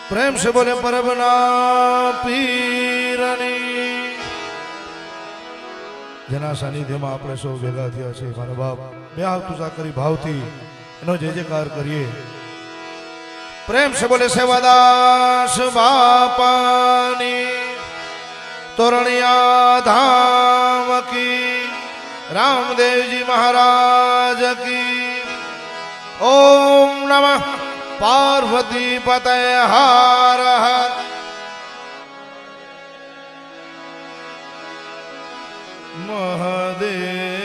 प्रेम से बोले परबना पीरनी जेना सानिध्यમાં આપણે સૌ ભેગા થયા છે મારા બાપ બે હાથ તુજા કરી ભાવથી એનો જય જયકાર કરીએ प्रेम से बोले सेवादास बापानी तोरणिया धाम की रामदेव जी महाराज की ओम नमः पार्वती पते हर हर महादेव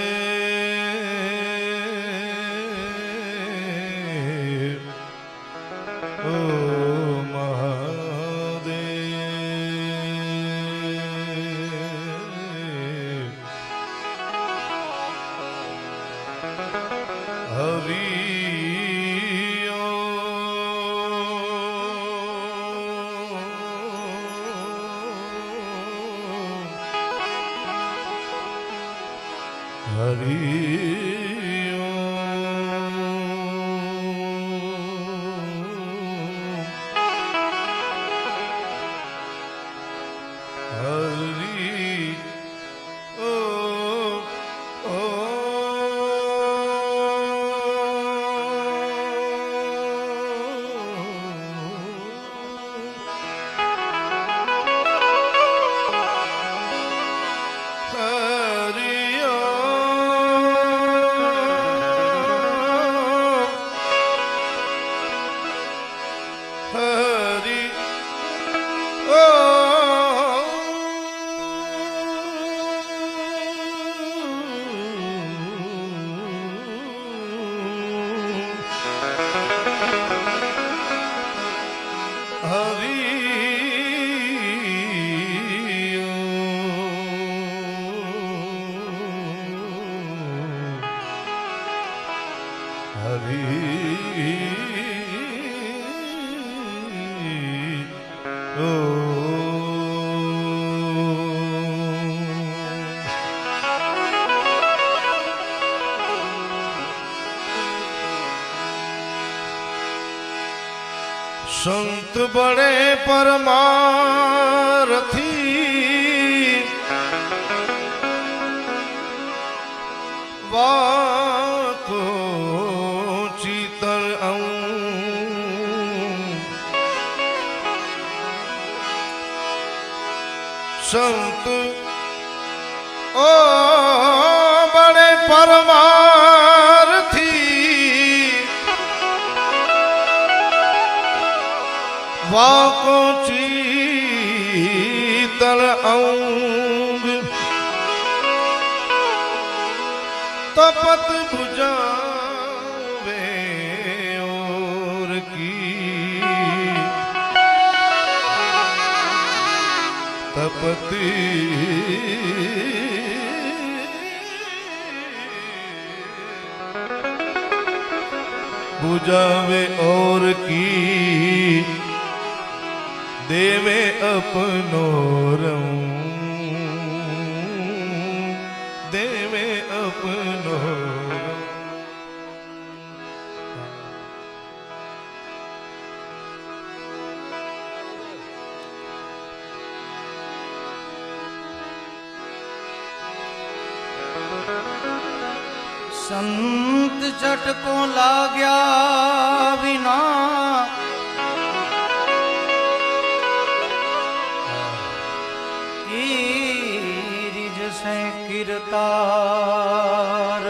संत बड़े परमारथी वाको चीतर संत ओ बड़े परमारथी वाको चीतल अंग तपत बुझावे और की तपती बुझावे और की देवे अपनो रंग देवे अपनो संत झटको लाग्या बिना कीर्तार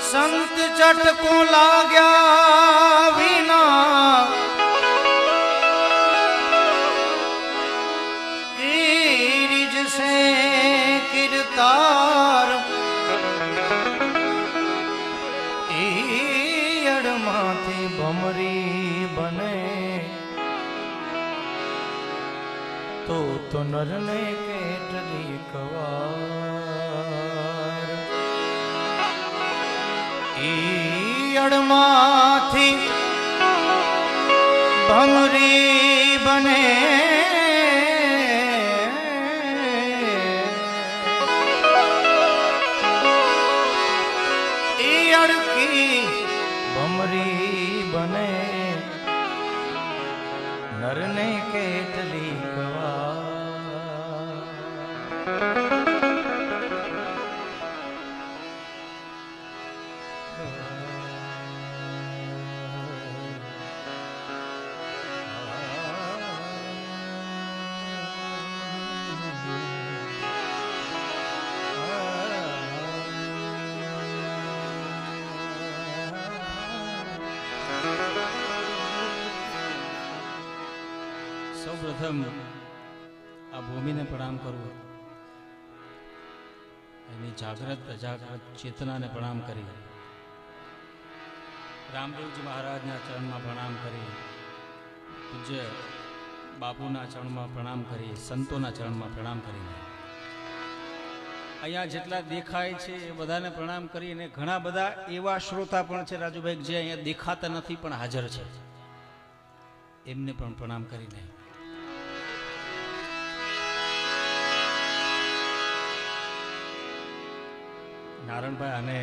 संत झटको लाग्या बिना ईरिज से कीर्तार ईयड़ माथे भमरी बने तो नर ने केटली कवार ईयड़ माथी ભમરી બને એ અડકી ભમરી બને નરને કેટલી ગવા સૌપ્રથમ આ ભૂમિને પ્રણામ કરવું, એની જાગ્રત અજાગ્રત ચેતનાને પ્રણામ કરી, રામદેવજી મહારાજના ચરણમાં પ્રણામ કરી, પૂજ્ય બાપુના ચરણમાં પ્રણામ કરી, સંતોના ચરણમાં પ્રણામ કરીને અહીંયા જેટલા દેખાય છે એ બધાને પ્રણામ કરીને ઘણા બધા એવા શ્રોતા પણ છે રાજુભાઈ જે અહીંયા દેખાતા નથી પણ હાજર છે, એમને પણ પ્રણામ કરીને નારણભાઈ અને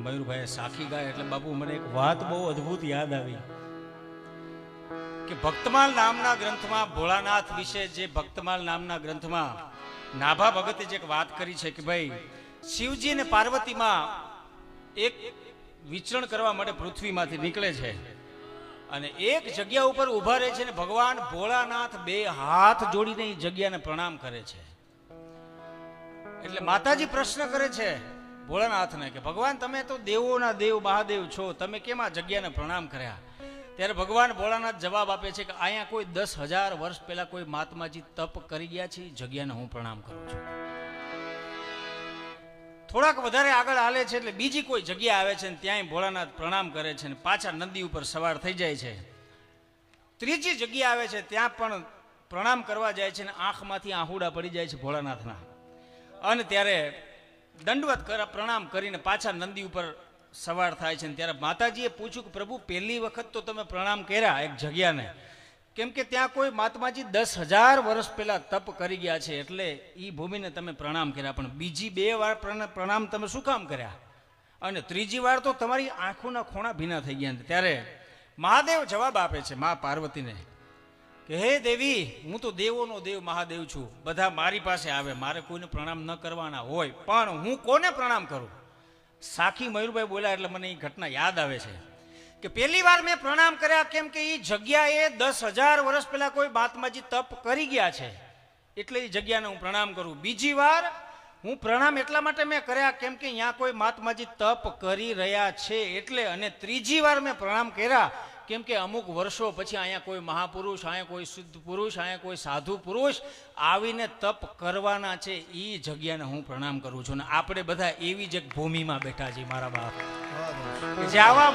મયુરભાઈએ સાખી ગાય એટલે બાપુ મને એક વાત બહુ અદ્ભુત યાદ આવી કે ભક્તમાલ નામના ગ્રંથમાં ભોળાનાથ વિશે જે ભક્તમાલ નામના ગ્રંથમાં નાભા ભગતે જે એક વાત કરી છે કે ભાઈ શિવજી અને પાર્વતીમાં એક વિચરણ કરવા માટે પૃથ્વીમાંથી નીકળે છે અને એક જગ્યા ઉપર ઊભા રહે છે અને ભગવાન ભોળાનાથ બે હાથ જોડીને એ જગ્યાને પ્રણામ કરે છે. એટલે માતાજી પ્રશ્ન કરે છે ભોળાનાથને કે ભગવાન તમે તો દેવોના દેવ મહાદેવ છો, તમે કેમ આ જગ્યાને પ્રણામ કર્યા? ત્યારે ભગવાન ભોળાનાથ જવાબ આપે છે કે અહીંયા કોઈ 10,000 વર્ષ પહેલા કોઈ મહાત્માજી તપ કરી ગયા છે, જગ્યાને હું પ્રણામ કરું છું. થોડાક વધારે આગળ હાલે છે એટલે બીજી કોઈ જગ્યા આવે છે ને ત્યાંય ભોળાનાથ પ્રણામ કરે છે ને પાછા નંદી ઉપર સવાર થઈ જાય છે. ત્રીજી જગ્યા આવે છે ત્યાં પણ પ્રણામ કરવા જાય છે ને આંખમાંથી આહુડા પડી જાય છે ભોળાનાથના, અને ત્યારે દંડવત પ્રણામ કરીને પાછા નંદી ઉપર સવાર થાય છે. ત્યારે માતાજીએ પૂછ્યું કે પ્રભુ પહેલી વખત તો તમે પ્રણામ કર્યા એક જગ્યાને, કેમ કે ત્યાં કોઈ મહાત્માજી 10,000 વર્ષ પહેલા તપ કરી ગયા છે એટલે એ ભૂમિને તમે પ્રણામ કર્યા, પણ બીજી 2 વાર પ્રણામ તમે શું કામ કર્યા? અને ત્રીજી વાર તો તમારી આંખોના ખોણા ભીના થઈ ગયા. ત્યારે મહાદેવ જવાબ આપે છે મા પાર્વતીને કે હે દેવી, હું તો દેવોનો દેવ મહાદેવ છું, બધા મારી પાસે આવે, મારે કોઈને પ્રણામ ન કરવાના હોય, પણ હું કોને પ્રણામ કરું? સાખી મયુરભાઈ બોલ્યા એટલે મને એ ઘટના યાદ આવે છે કે પહેલી વાર મેં પ્રણામ કર્યા કેમ કે એ જગ્યાએ 10,000 વર્ષ પહેલા કોઈ મહાત્માજી તપ કરી ગયા છે એટલે એ જગ્યાને હું પ્રણામ કરું. બીજી વાર હું પ્રણામ એટલા માટે મેં કર્યા કેમ કે અહીંયા કોઈ મહાત્માજી તપ કરી રહ્યા છે એટલે, અને ત્રીજી વાર મેં પ્રણામ કર્યા કેમ કે અમુક વર્ષો પછી અહીંયા કોઈ મહાપુરુષ, અહીંયા કોઈ શુદ્ધ પુરુષ, અહીંયા કોઈ સાધુ પુરુષ આવીને તપ કરવાના છે, એ જગ્યાને હું પ્રણામ કરું છું. ને આપણે બધા એવી જ એક ભૂમિમાં બેઠા છીએ મારા બાપ, જે આવા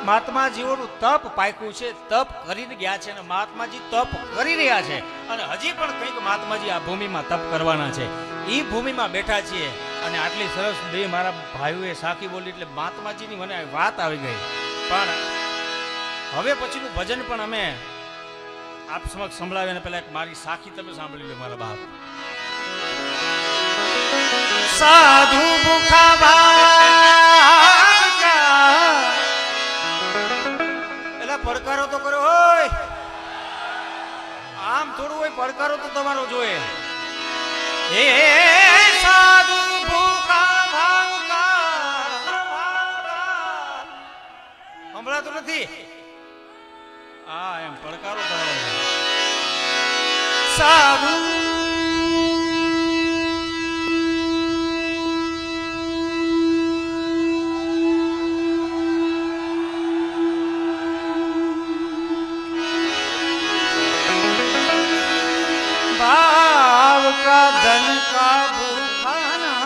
મહાત્માજીઓનું તપ પાક્યું છે, તપ કરીને ગયા છે અને મહાત્માજી તપ કરી રહ્યા છે અને હજી પણ કંઈક મહાત્માજી આ ભૂમિમાં તપ કરવાના છે, એ ભૂમિમાં બેઠા છીએ. અને આટલી સરસ બે મારા ભાઈઓએ સાખી બોલી એટલે મહાત્માજીની મને વાત આવી ગઈ. પણ હવે પછીનું ભજન પણ અમે આપ સમક્ષ સંભળાવીને પહેલા એક મારી સાખી તમે સાંભળી લો મારા બાપ. સાધુ ભૂખા ભાગ્યા એટલે પડકારો તો કરો હોય, આમ થોડું હોય, પડકારો તો તમારો જોઈએ. હે સાધુ ભૂખા ભાગ્યા સંભળાતું નથી? હા એમ પડકારો તમારો સાધુ भाव का धन का भूखा नहीं,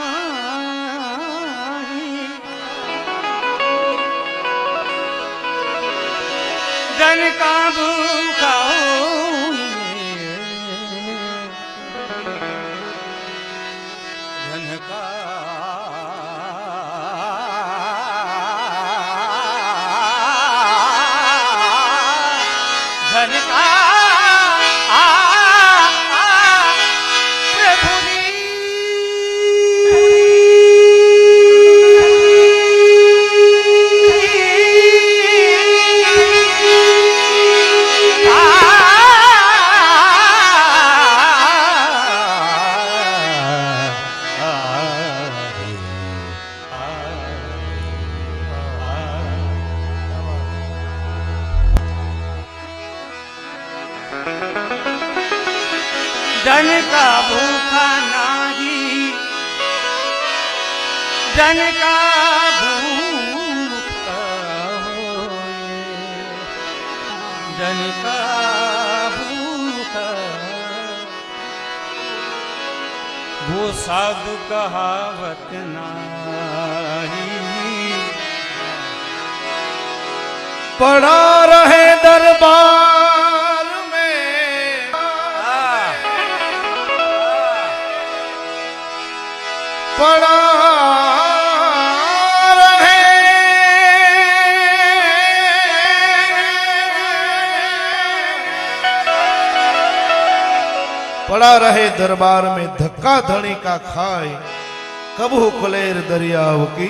धन का भूखा ધન ધન કા धन का भूखा नाही धन का भूखा होए धन का भूखा वो साधु कहावत नाही पड़ा रहे दरबार पड़ा रहे पड़ा रहे दरबार में धक्का धड़ी का खाए कबू कलेर दरियाव की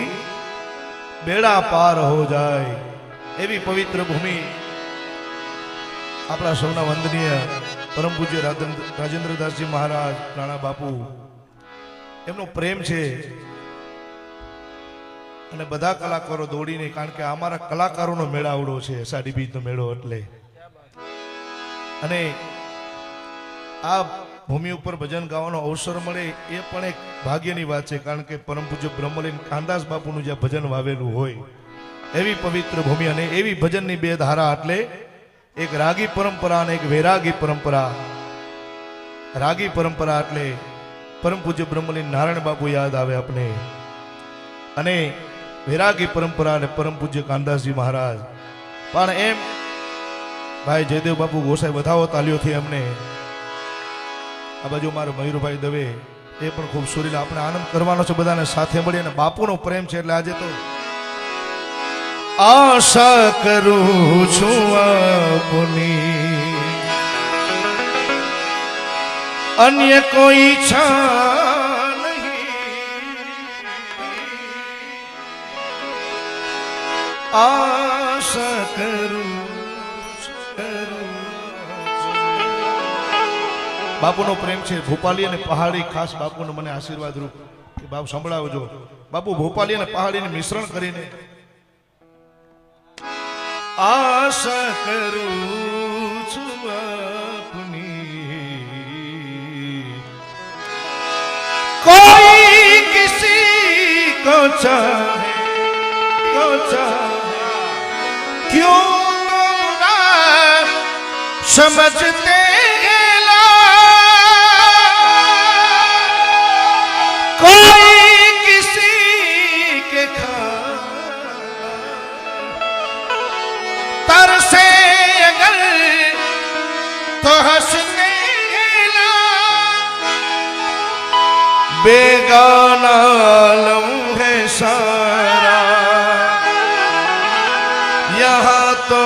बेड़ा पार हो जाए एवी पवित्र भूमि अपना सौना वंदनीय परम पूज्य राजेंद्रदास जी महाराज राणा बापू એમનો પ્રેમ છે અને બધા કલાકારો દોડીને કારણ કે અમારા કલાકારોનો મેળાવડો છે અષાઢી બીજનો મેળો એટલે અને આ ભૂમિ ઉપર ભજન ગાવાનો અવસર મળે એ પણ એક ભાગ્યની વાત છે કારણ કે પરમ પૂજ્ય બ્રહ્મલીન કાનદાસ બાપુનું જે ભજન વાવેલું હોય એવી પવિત્ર ભૂમિ અને એવી ભજનની બે ધારા એટલે એક રાગી પરંપરા અને એક વૈરાગી પરંપરા રાગી પરંપરા એટલે परम पूज्य ब्रह्मलीन नारायण बापू याद आवे अपने अने वैरागी परंपरा ने परम पूज्य कानदास जी महाराज पण एम भाई जयदेव बापू गोसाई वधावो तालियो थी हमने आ बाजू मारो मयूर भाई दवे ए पण खूब सुरीला अपने आनंद करवानो छे बधाने साथे मळी अने बापूनो प्रेम छे એટલે આજે तो आशा करूं छुं आपनी अन्य कोई इच्छा नहीं आशा करूं बापूनो प्रेम छे भोपाली अने पहाड़ी खास बापूनो मने आशीर्वाद रूप कि बाप संभळावजो बापू भोपाली अने पहाड़ी ने मिश्रण करीने आशा करूं छुं कोई किसी को चाहे क्यों बुरा समझते ला कोई किसी के तरसे अगर तो हंसने बेगाना लम्हे सारा यहाँ तो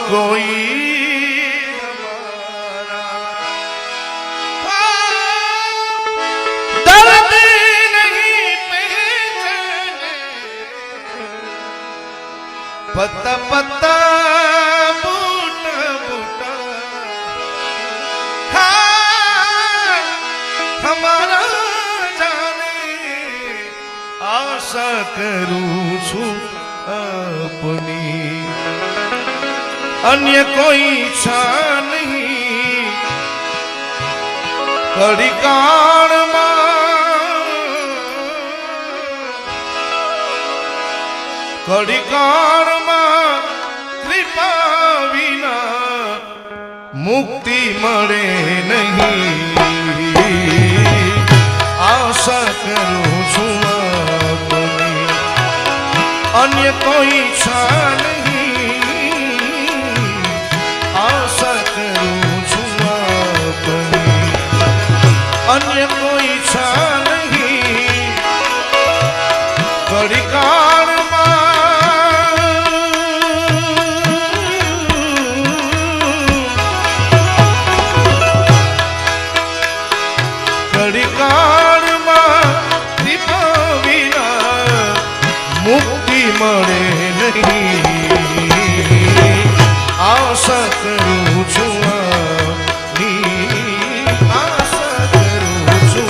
कोई हमारा दर्द नहीं पहचाने पत्ता पत्ता बूटा बूटा हाँ हमारा आशा करूं छूं अपनी अन्य कोई इच्छा नहीं कड़ी काण कृपा विना मुक्ति मळे नहीं आशा करूं छूं अन्य कोई इच्छा नहीं आशा करूं छूं अपनी अन्य कोई इच्छा नहीं कड़ी काण આશા કરું છું આપની, આશા કરું છું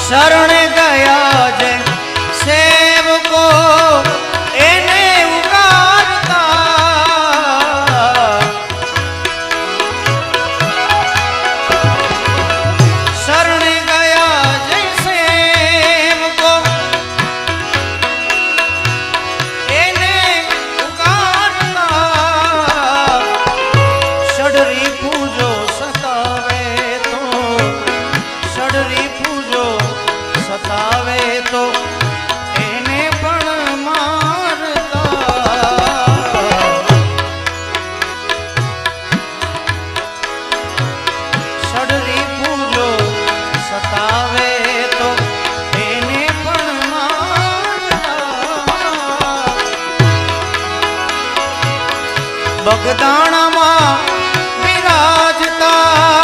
શરણ ગયા જે સેવકો એને ઉગારતા, શરણ ગયા જે સેવકો એને ઉગારતા, ષડરી પૂજો સતાવે તો, ષડરી પૂજો સતાવે તો એને પણ મારતા, ષડરી પૂજો સતાવે તો એને પણ મારતા, બગદાણામાં બિરાજતા,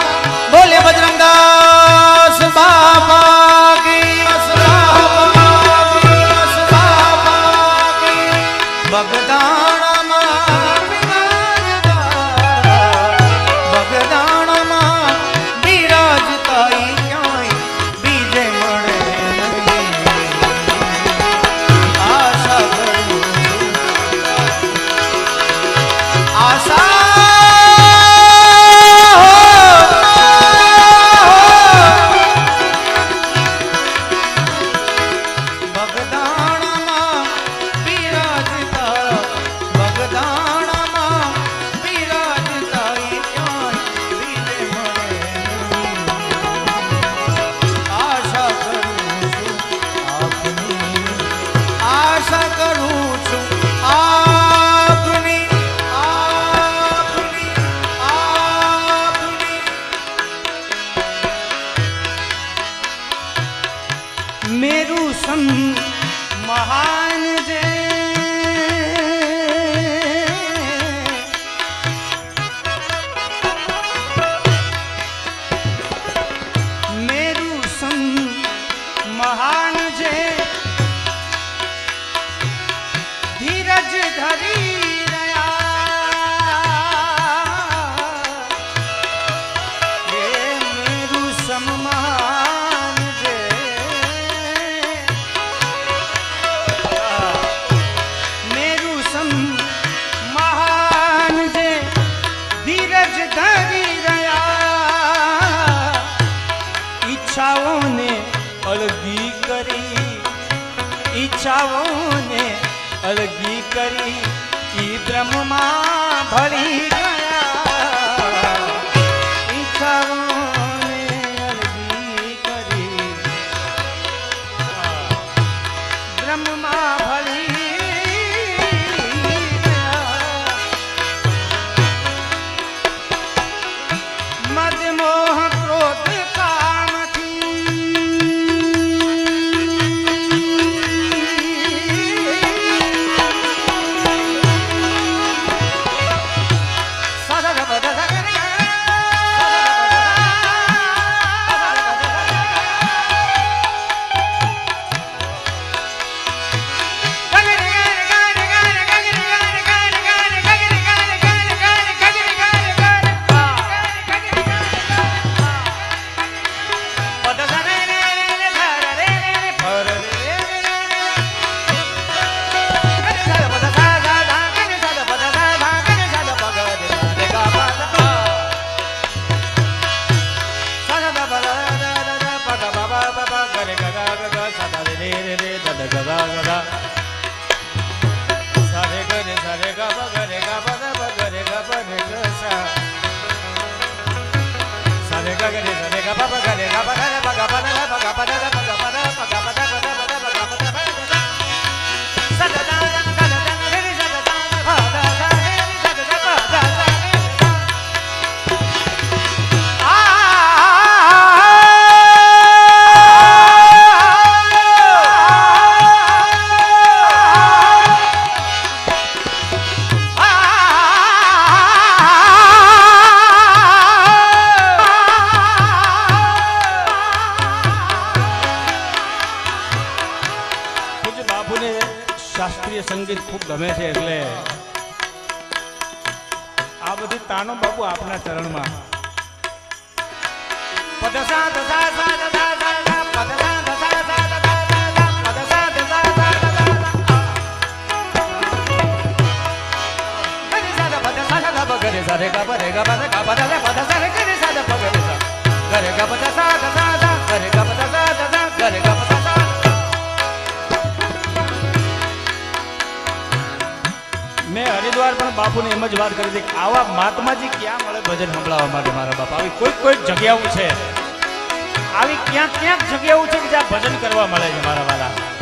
બોલે બજરંગદાસ બાપા કી, બગદાણામાં બિરાજતા, બગદાણામાં બિરાજતા ઈ ક્યાંય બીજે મળે નહીં, આશા કરું છું, આશા બગદાણામાં બિરાજતા, બગદાણામાં બિરાજતા ઈ ક્યાંય બીજે મળે નહીં, આશા કરું છું આપની, આશા કરું છું આપની, આપની, આપની. મેરું સમ મહાન જે મેરું સમ મહાન જે ધીરજ ધરી રહ્યા, એ મેરું સમ્માન જે, મેરું સમ્માન જે ધીરજ ધરી રહ્યા, ઈચ્છાઓને અળગી કરી, ઈચ્છાઓને અળગી કરી ઈ બ્રહ્મમાં ભળી ગયા, ઈચ્છાઓને અળગી કરી બ્રહ્મમાં ભળી ગયા, મદ મોહ ક્રોધ કામથી ખૂબ ગમે છે એટલે આ બધી તાનો બાપુ આપના ચરણમાં પદસા દસા સા દસા સા સા પદસા દસા સા દસા સા સા પદસા દસા સા દસા સા ગરે સા રે ગા રે ગા રે ગા પદસા પદસા રે ગરે સા દ પગરે સા ગરે ગા પદસા દસા સા ગરે ગા પદસા દસા ગરે ગા પદસા મેં હરિદ્વાર પણ બાપુને એમ જ વાત કરી હતી કે આવા મહાત્માજી ક્યાં મળે ભજન સંભળાવવા માટે મારા બાપા આવી કોઈ જગ્યાઓ છે આવી ક્યાંક જગ્યાઓ છે કે જ્યાં ભજન કરવા મળે છે મારા વાલા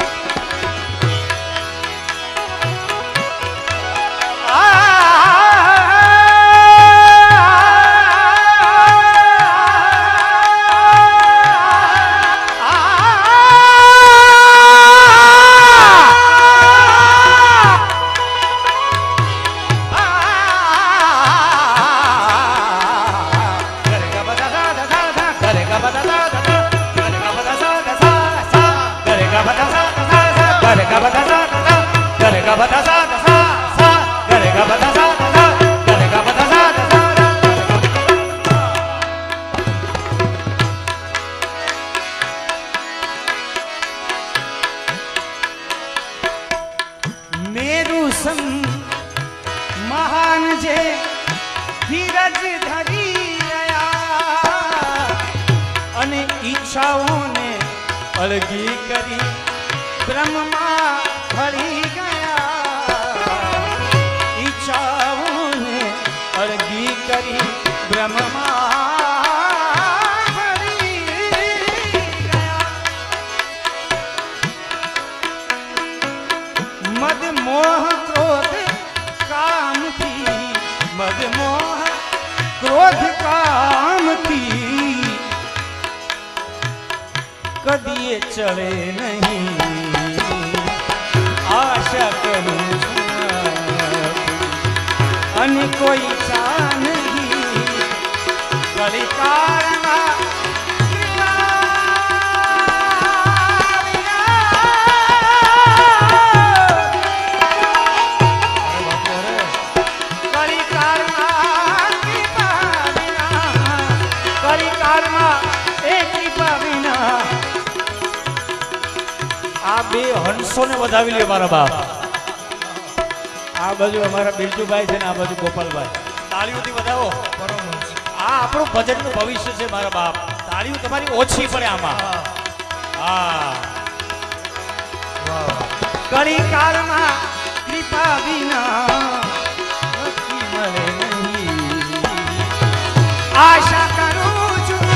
મેરુ સમ મહાન જે ધીરજ ધરી રહ્યા અને ઈચ્છાઓને અળગી કરી બ્રહ્મમાં ભળી ગયા ઈચ્છાઓને અળગી કરી બ્રહ્મમાં ભળી ગયા મદ મોહ ક્રોધ કામથી મદ મોહ ક્રોધ કામથી કદીએ ચડે નહીં આશા કરું અને કોઈ ચા નહીં કલિકાળમાં બે હંસોને વધાવી લે મારા બાપ આ બાજુ અમારા બિરજુભાઈ છે ને આ બાજુ ગોપાલભાઈ તાળીઓથી વધાવો આ આપણું ભજનનું ભવિષ્ય છે મારા બાપ તાળીઓ તમારી ઓછી પડે આમાં હા કળી કાળમાં કૃપા વિના ભક્તિ મળે નહીં આશા કરું છું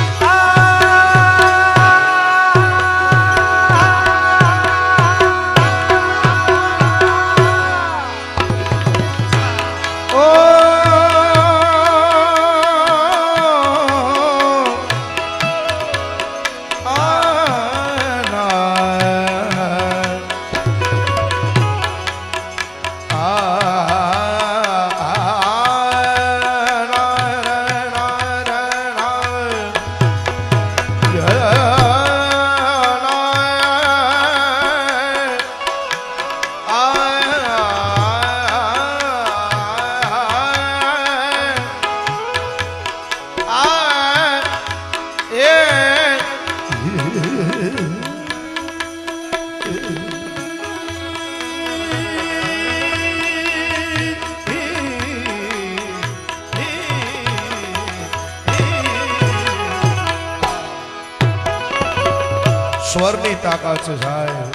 સ્વરની તાકાત છે સાહેબ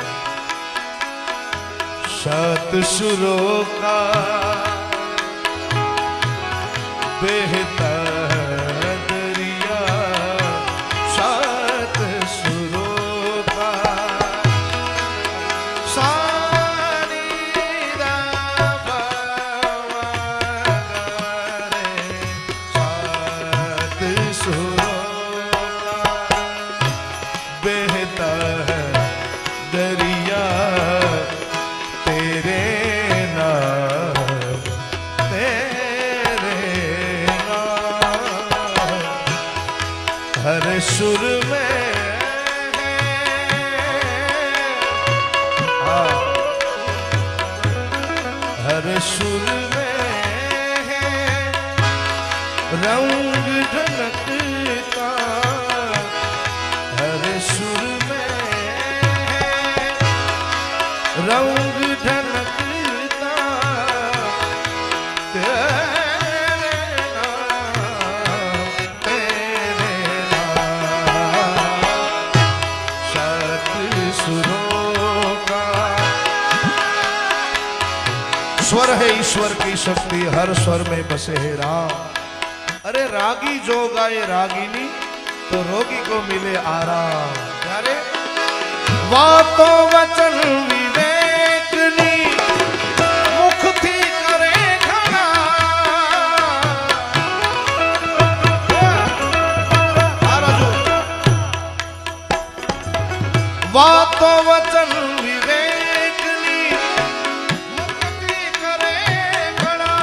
સતસુરો કા બેહતર દરિયા સતસુરો કા સાની સતસુરો बहता है दरिया तेरे नाम हर सुर में है रंग ढलकता, हर सुर में है रंग ढलकता, तेरे नाम शत सुरों का। स्वर है ईश्वर की शक्ति, हर स्वर में बसे है राम। अरे रागी जो गाए रागिनी तो रोगी को मिले आराम। यारे वातो वचन विवेकनी मुख थी करे घना। वातो वचन विवेकनी मुख थी करे घना।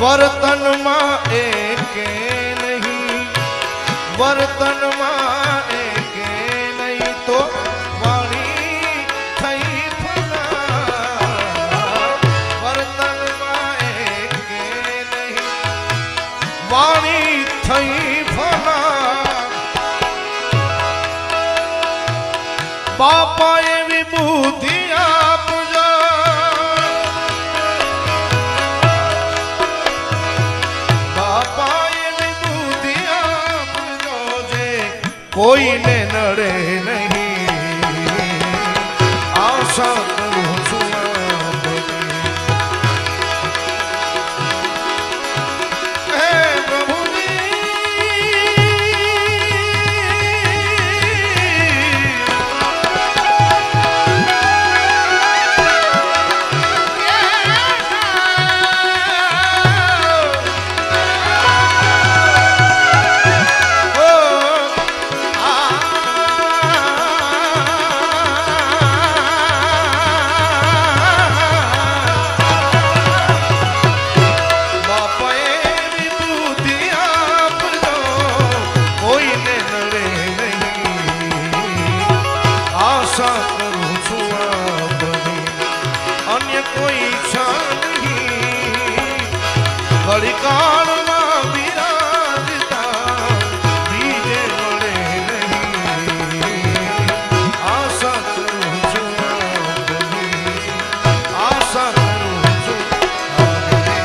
वर्तन मां एके नहीं, वर्तन मां एके नहीं तो वाणी थई फना। वर्तन मां एके नहीं वाणी थई फना। बापा ये विभूति आप जा, कोई ने नड़े नहीं। आशा करूं सुना हे प्रभु जी। કળિકાળમાં બિરાજતા બીજે મળે નહીં. આશા કરું છું આપની, આશા કરું છું આપની.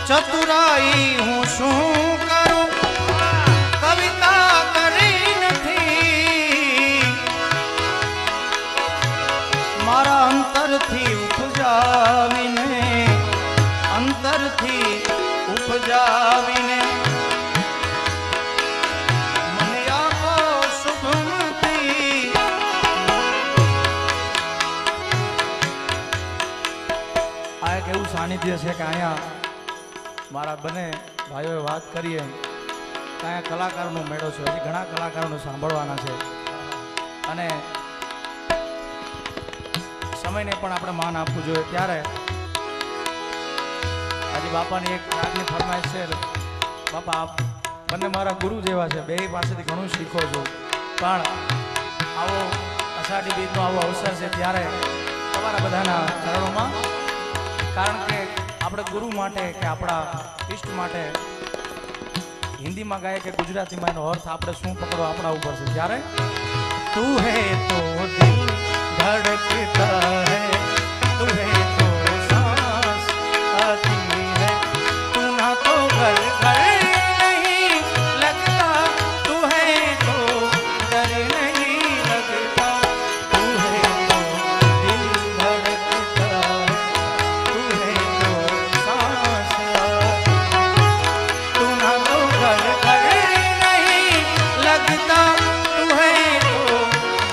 ચતુરાઈ હું શું કરું, કવિતા કરી નથી. મારા અંતરથી ઉપજાવીને, અંતરથી ઉપજાવીને મને આપો શુભમતી. આ એક એવું સાનિધ્ય છે કે અહીંયા મારા બંને ભાઈઓએ વાત કરીએ કે અહીંયા કલાકારનો મેળો છે. હજી ઘણા કલાકારોને સાંભળવાના છે અને સમયને પણ આપણે માન આપવું જોઈએ. ત્યારે આજે બાપાની એક રાગની ફરમાઈશ છે. બાપા આપ બંને મારા ગુરુ જેવા છે, બે પાસેથી ઘણું શીખો છો, પણ આવો અષાઢી બીજનો આવો અવસર છે ત્યારે તમારા બધાના ચરણોમાં, કારણ કે આપણે ગુરુ માટે કે આપણા ઈષ્ટ માટે હિન્દીમાં ગાય કે ગુજરાતીમાં એનો અર્થ આપણે શું પકડો આપણા ઉપર છે. જ્યારે તું હે તો દિલ ધડકતા હૈ, તું હે તો सांस आती है, तू ना तो घर घर नहीं लगता, तू है तो डर नहीं लगता, तू है तो दिल धड़कता है, तू है तो सांस तू ना तो घर घर नहीं लगता, तू है तो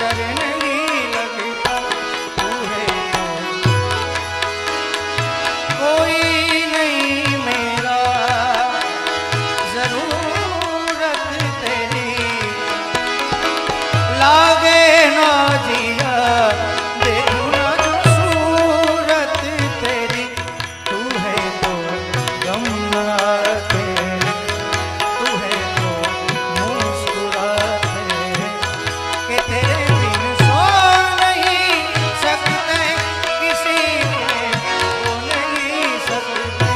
डर नहीं लगता, तू है तो कोई नहीं मेरा जरूरत तेरी लागे ना जिया देखूं ना जो सूरत तेरी, तू है तो गम तेरे, तू है तो मुस्कुराते कि तेरे बिन सो नहीं सकते, किसी के हो नहीं सकते.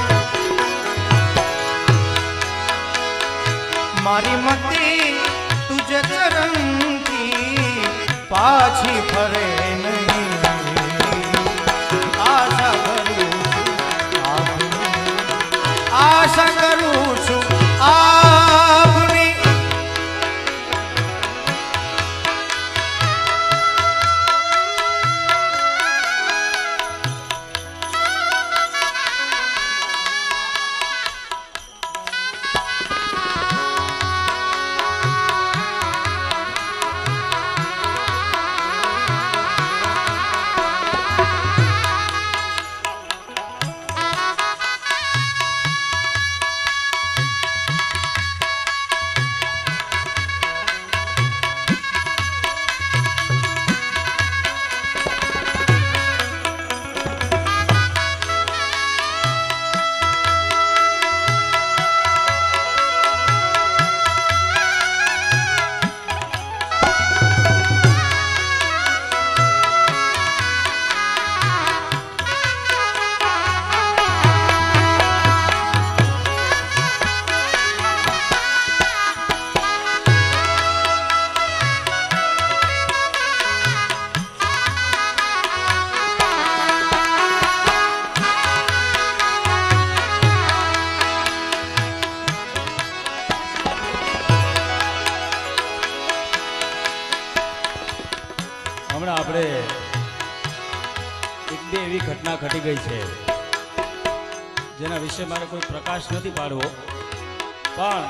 મારી મતી તુજ ચરણથી પાછી ફરે નહીં, આશા કરું છું આપની. હમણાં આપણે એક બે એવી ઘટના ઘટી ગઈ છે જેના વિશે મારે કોઈ પ્રકાશ નથી પાડવો, પણ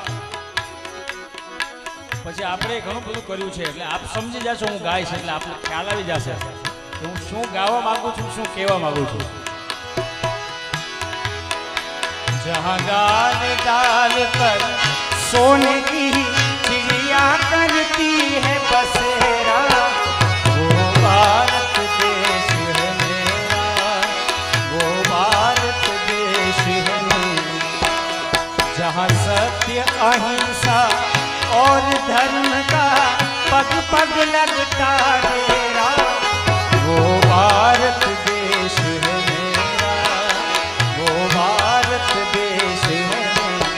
પછી આપણે ઘણું બધું કર્યું છે એટલે આપ સમજી જશો હું ગાઈશ એટલે આપને ખ્યાલ આવી જશે કે હું શું ગાવા માંગુ છું, શું કહેવા માંગુ છું. जहाँ डाल डाल कर सोने की चिड़िया करती है बसेरा, वो भारत देश है मेरा, वो भारत देश है मेरा. जहाँ सत्य अहिंसा और धर्म का पग पग लगता तेरा, वो भारत देश है मेरा, वो भारत देश है मेरा.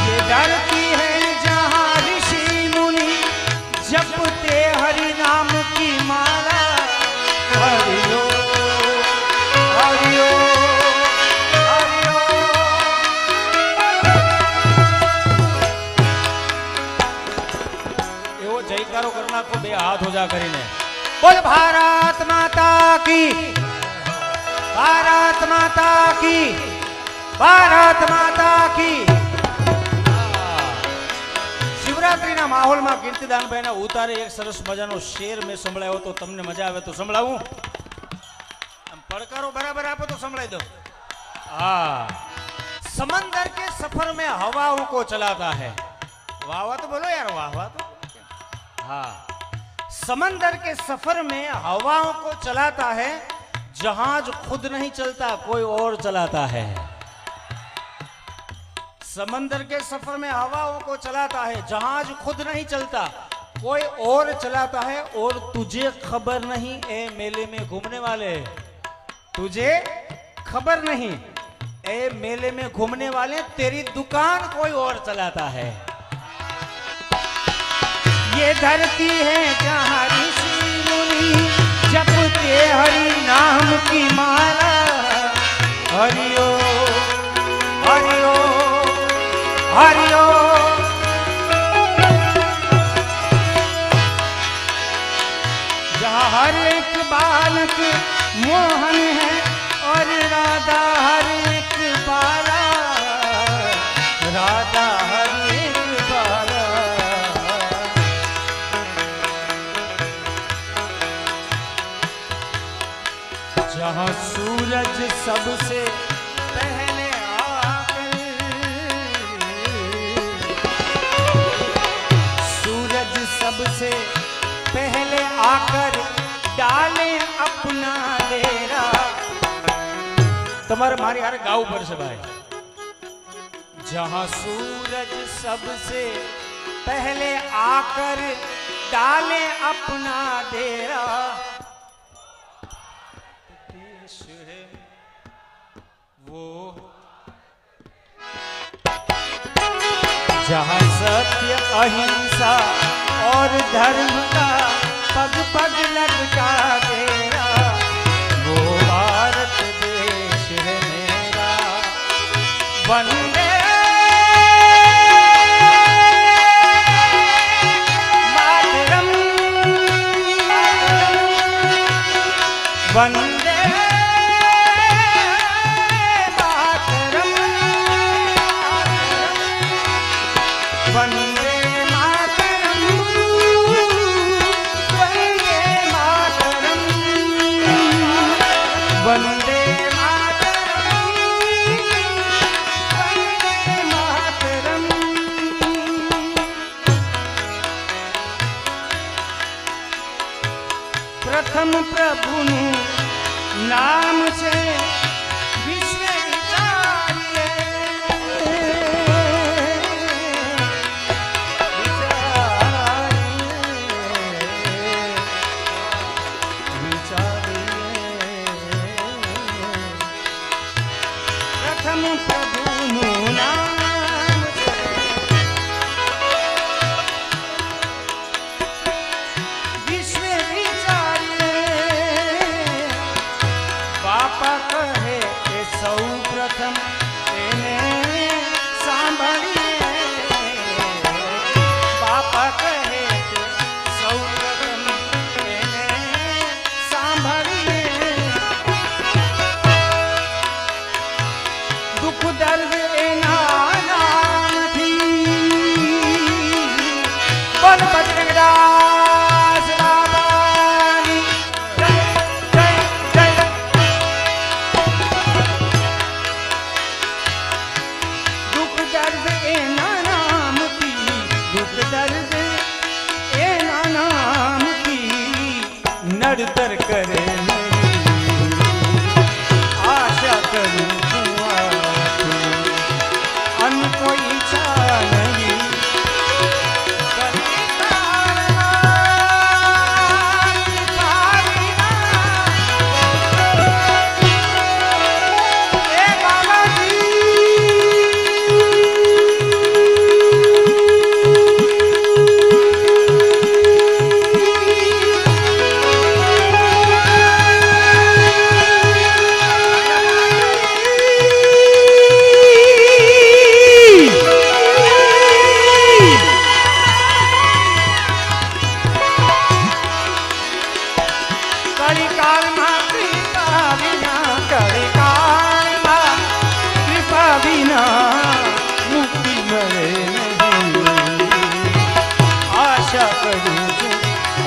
ये धरती है जहाँ ऋषि मुनि जपते हरि नाम की माला, हरिओ हरिओ हरिओ. એવો જયકારો કરી નાખો બે હાથ ઓજા કરીને, બોલ ભારત માતા કી, ભારત માતા કી, ભારત માતા કી. શિવરાત્રીના માહોલમાં કીર્તિદાનભાઈના ઉતારે એક સરસ મજાનો શેર મેં સંભળાયો તો તમને મજા આવે તો સંભળાવું? આમ પડકારો બરાબર આપો તો સંભળાઈ દો. हाँ, समंदर के सफर में हवाओं को चलाता है. वाह वाह तो बोलो यार, वाह वाह तो. हाँ, समंदर के सफर में हवाओं को चलाता है, जहाज खुद नहीं चलता कोई और चलाता है. समंदर के सफर में हवाओं को चलाता है, जहाज खुद नहीं चलता कोई और चलाता है, और तुझे खबर नहीं ए मेले में घूमने वाले, तुझे खबर नहीं, ए मेले में घूमने वाले तेरी दुकान कोई और चलाता है। ये धरती है जहाँ ऋषि मुनि जपते हरि नाम की माला। हरिओ हरिओ हरिओ। जहाँ हर एक बालक मोहन है और राधा हर एक बाला। राधा हर एक बाला। जहाँ सूरज सबसे पहले आकर, सूरज सबसे पहले आकर डाले अपना डेरा। તમારે મારી હારે ગાવું પડશે ભાઈ। जहाँ सूरज सबसे पहले आकर डाले अपना डेरा। देश है वो जहाँ सत्य अहिंसा और धर्म का पग पग लगता डेरा। वो भारत देश है मेरा। वंदे मातरम वंदे मातरम वंदे वंदे मातरम वंदे मातरम। प्रथम प्रभुનું નામ છે વિશ્વ વિચારીએ। प्रथम प्रभुનું નામ છે વિશ્વ વિચારીએ। બાપા કહે કે સૌ પ્રથમ એને સાંભળીએ। બાપા કહે કે સૌ પ્રથમ એને સાંભળીએ। दुख दर्द एना नामथी बोल बजरंगदास बाबानी जय जय जय। दुख दर्द एना नामथी दुख दर्द एना नामथी नड़तर करे नहीं आशा करूं अन कोई इच्छा नहीं।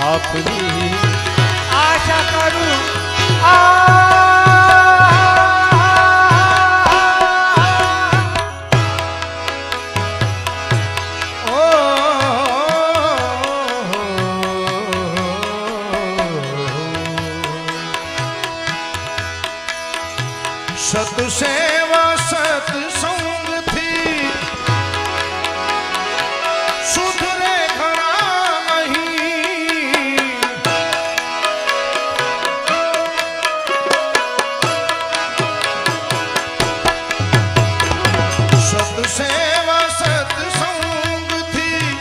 अपनी आशा करूं સતસેવા સત્સંગથી સુધરે ઘણા નહીં। સેવા સત્સંગથી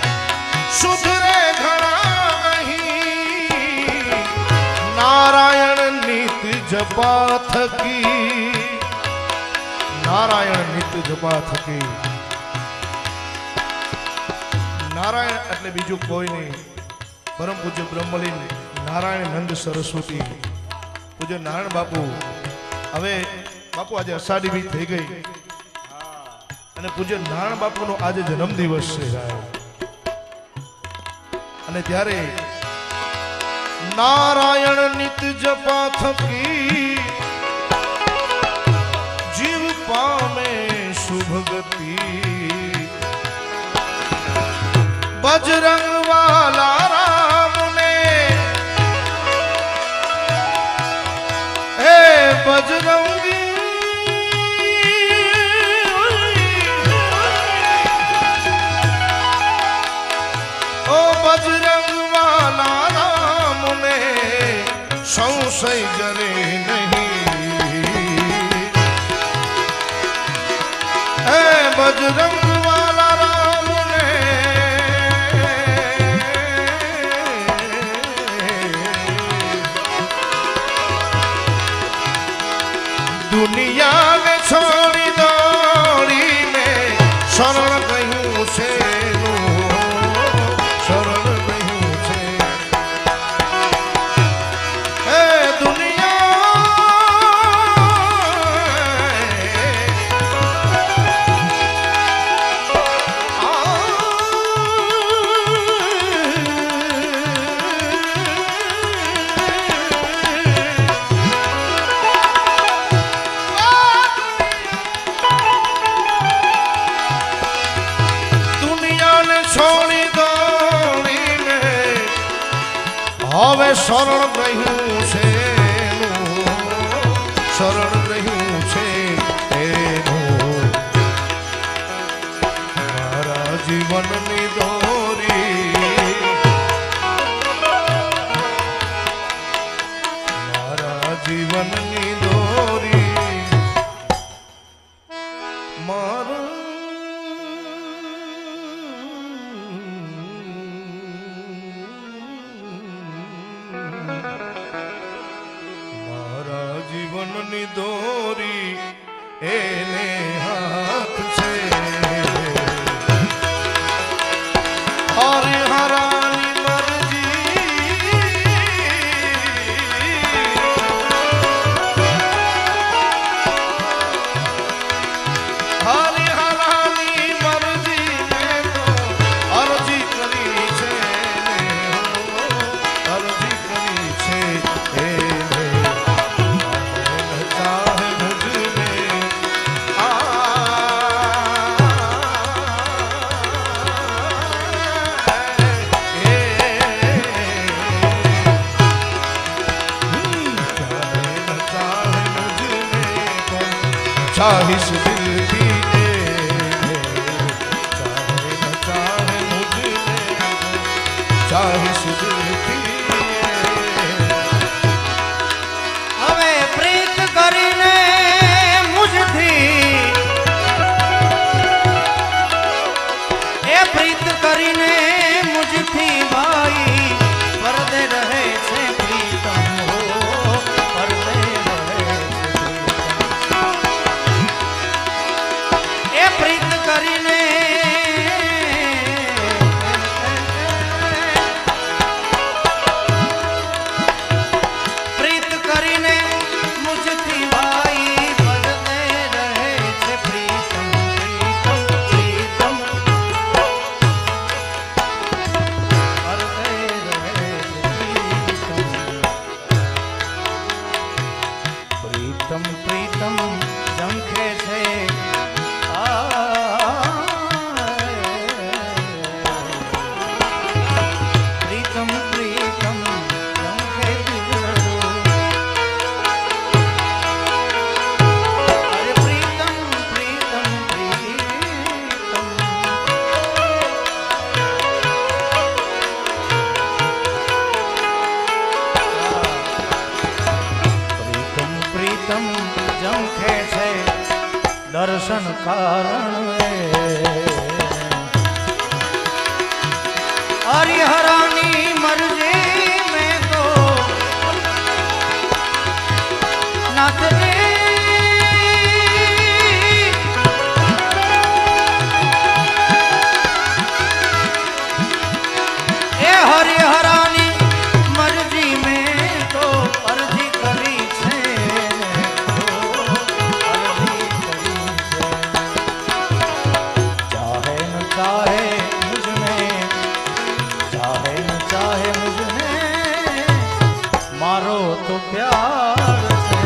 સુધરે ઘણા અહીં નારાયણ નિત જપા થકી નારાયણ નિત જપા થકી નારાયણ એટલે બીજું કોઈ નહીં પરમ પૂજ્ય બ્રહ્મલીન નારાયણ નંદ સરસ્વતી પૂજ્ય નારાયણ બાપુ હવે બાપુ આજે અષાઢી બીજ થઈ ગઈ અને પૂજ્ય નારાયણ બાપુનો આજે જન્મદિવસ છે સાહેબ અને ત્યારે નારાયણ નિત જપા થકી જીવ પામે શુભ ગતિ બજરંગ વાલા રામ ને હે બજરંગી ઓ બજરંગ વાલા રામ ને સંશય જરે નહીં હે બજરંગ વાલા રામ ને દુનિયા ને છોડી દોડી ને શરણ કહ્યું છે શરણ કહ્યું છે હે છોડી દોડીને હવે શરણ રહ્યું છે શરણ રહ્યું છે એનું મારા જીવનની દોરી મારા જીવનની દોરી મારા જીવનની દોરી એને હાથ છે હરિહરાની મરજી હરિહરાની મરજી મેં તો અરજી કરી છે અરજી કરી છે चाहिश दिल की चाहे न चाहे मुझे चाहिश दिल की હવે પ્રીત કરીને મુજથી એ પ્રીત કરીને મુજથી ભાઈ પરદે રહે છે પ્રીતમ હો પરદે રહે છે પ્રીતમ कारण हरिहरानी मर्जी में तो नाथ रे ए हरिहरानी मर्जी में तो अर्जी करी छे अर्जी करी छे चाहे न चाहे चाहे मुझने मारो तो प्यार से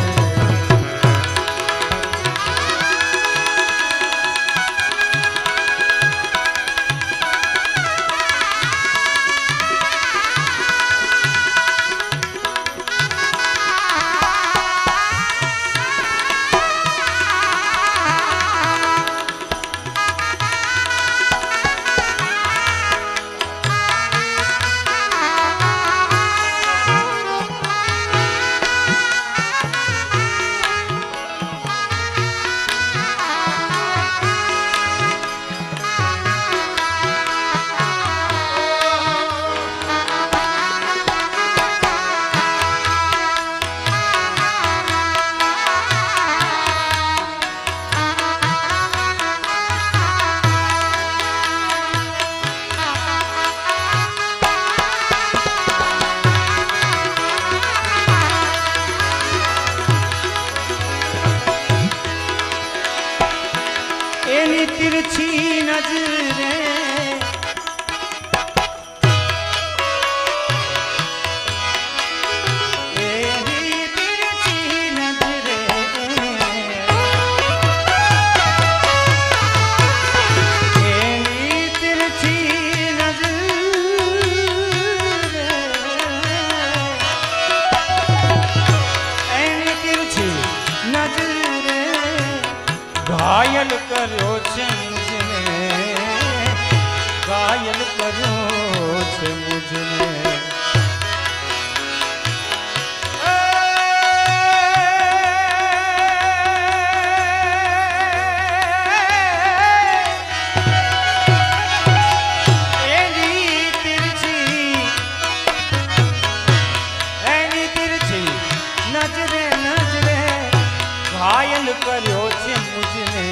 एनी तिरछी नजरे एनी तिरछी नजरे एनी तिरछी नजरे एनी तिरछी नजरे घायल કર્યો છે મુझने ઘાયલ કર્યો છે મુझने એની તિરછી નજરે નજરે ઘાયલ કર્યો છે મુझने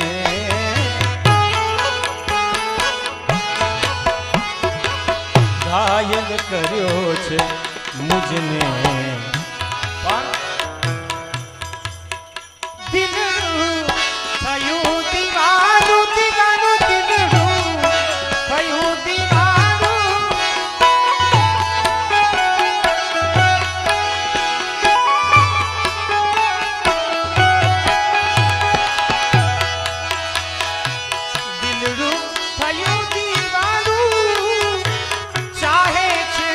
ઘાયલ કર્યો છે મુझने દિલનું થયું દીવાનું દીવાનું દિલનું થયું દીવાનું દિલનું થયું દીવાનું ચાહે છે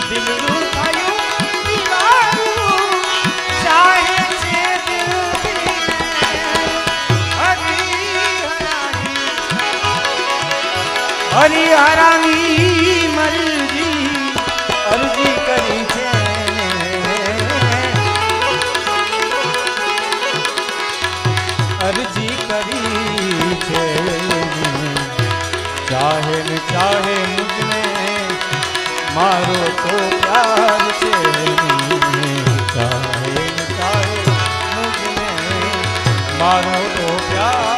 દિલનું થયું દીવાનું ચાહે છે હરિહરાની મરજી અરજી કરી છે અરજી કરી છે ચાહે ન ચાહે મુझने મારો તો પ્યાર છે ચાહે ન ચાહે મુझने મારો તો પ્યાર